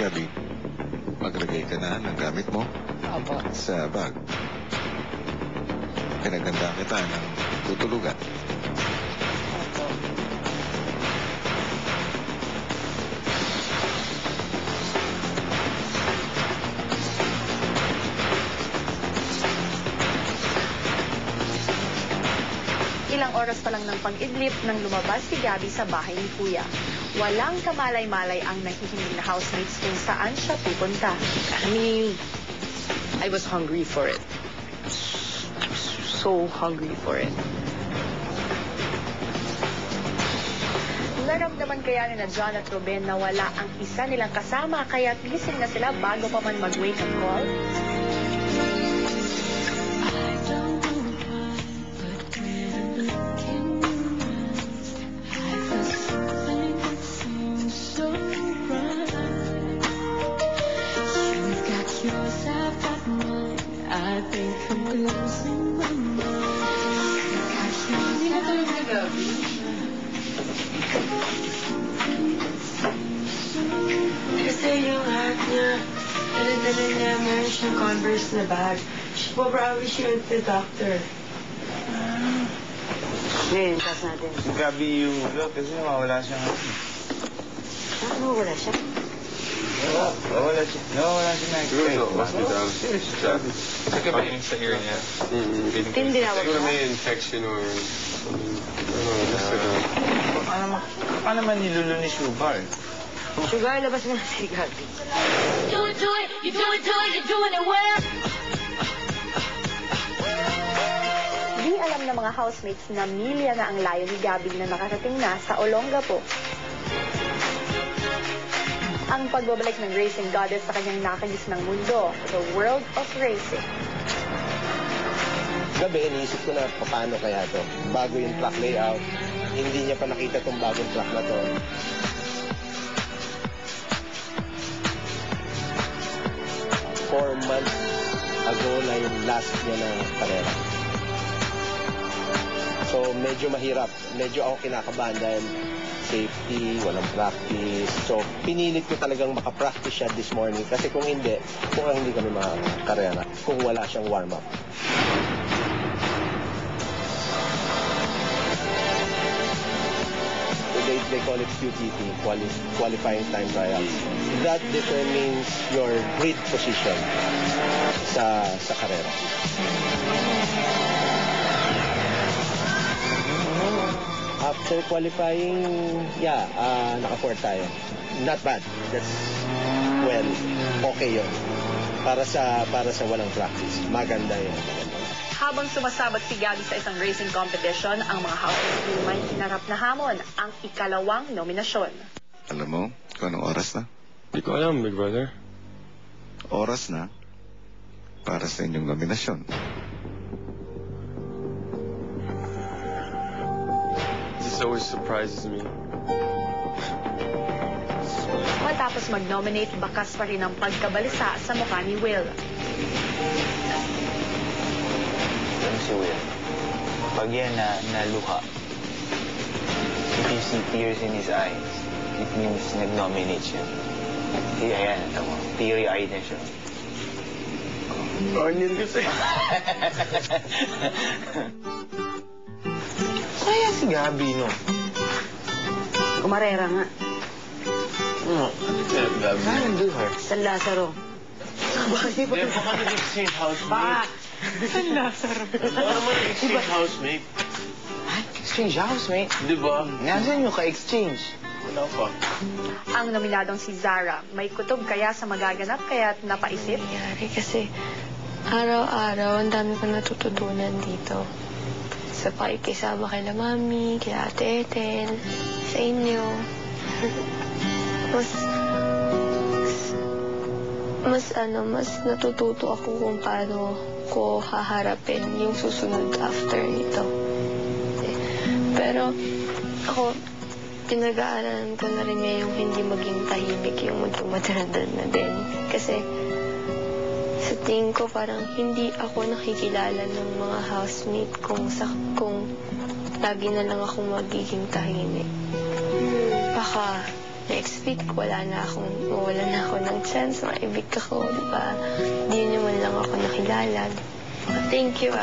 Gabi, maglagay ka na ng gamit mo Opo. sa bag. Pinaganda kita ng tutulugan. Opo. Ilang oras pa lang ng pag-idlip nang lumabas si Gabby sa bahay ni Kuya. Walang kamalay-malay ang nahihiling na housemates kung saan siya pupunta. I mean, I was hungry for it. So hungry for it. Naramdaman kaya ni na John at Ruben na wala ang isa nilang kasama kaya gising na sila bago pa man mag-wake up call? Kasi yung heart niya, dala-dala niya, meron siyang Converse na bag. Probably she went to the doctor. Ngayon, tas natin. Si Gabi yung kasi nawawala siya ngayon. Ano, wala siya? Nawawala siya. Nawawala siya na Sige ba yung sa ear niya? Tinawag Siguro mo? may infection or something. Paano man nilulunis yung bar? Sugar, labas mo na si Gabi. Do it, you do it, you're doing it well. Di alam ng mga housemates na milya na ang layo ni Gabby na nakarating na sa Olongapo. Ang pagbabalik ng racing goddess sa kanyang nakagis ng mundo, the world of racing. Gabi, iniisip ko na paano kaya to. Bago yung track layout, hindi niya pa nakita tong bagong track na to. 4 months ago na yung last niya ng karera. So, medyo mahirap. Medyo ako kinakabahan dahil safety, walang practice. So, pinilit ko talagang makapractice siya this morning. Kasi kung hindi kami makakarera. Kung wala siyang warm-up. They call it QTT, qualifying time trial. That determines your grid position sa karera. After qualifying, naka-4 tayo. Not bad. That's, well, okay yun. Para sa walang practice. Maganda yun. Habang sumasabat si Gabby sa isang racing competition, ang mga housemates may hinarap na hamon, ang ikalawang nominasyon. Alam mo kung anong oras na? Hindi ko alam, Big Brother. Oras na para sa inyong nominasyon. This always surprises me. Matapos mag-nominate, bakas pa rin ang pagkabalisa sa mukha ni Will. Si Will. Pag yan naluha, if you see tears in his eyes, it means nag-nominate siya. Ayan, tama. Teary-eyed na siya. Onion kasi. Kaya si Gabi, no? Kumarera nga. No. Gabi. Trying to do her. San Lazaro. Bakit ba nag-exchange housemate? San Lazaro. Ano naman exchange housemate? Ay, exchange housemate? Di ba? Nasaan yung ka-exchange? Wala pa. Ang nominadong si Zara, may kutob kaya sa magaganap kaya't napaisip? Nangyari kasi araw-araw ang dami ko natututunan dito. Sa pakikisama kay la Mami, kay Ate Ethel, sa inyo. Mas natututo ako kung paano ko haharapin yung susunod after nito. Pero ako, pinag-aaralan ko na rin ngayong hindi maging tahimik yung maging matandad na din. Kasi sa tingin ko parang hindi ako nakikilala ng mga housemate kung lagi na lang ako magiging tahimik. Baka next week, wala na ako ng chance, maibig ako, di ba? Di nyo man lang ako nakilala. Thank you,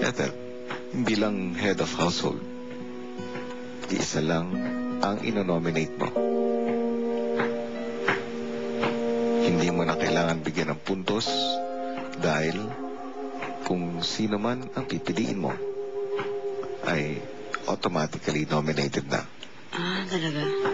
Ethel, bilang head of household, isa lang ang inonominate mo. Hindi mo na kailangan bigyan ng puntos dahil kung sino man ang pipiliin mo ay automatically nominated na. Ah, talaga?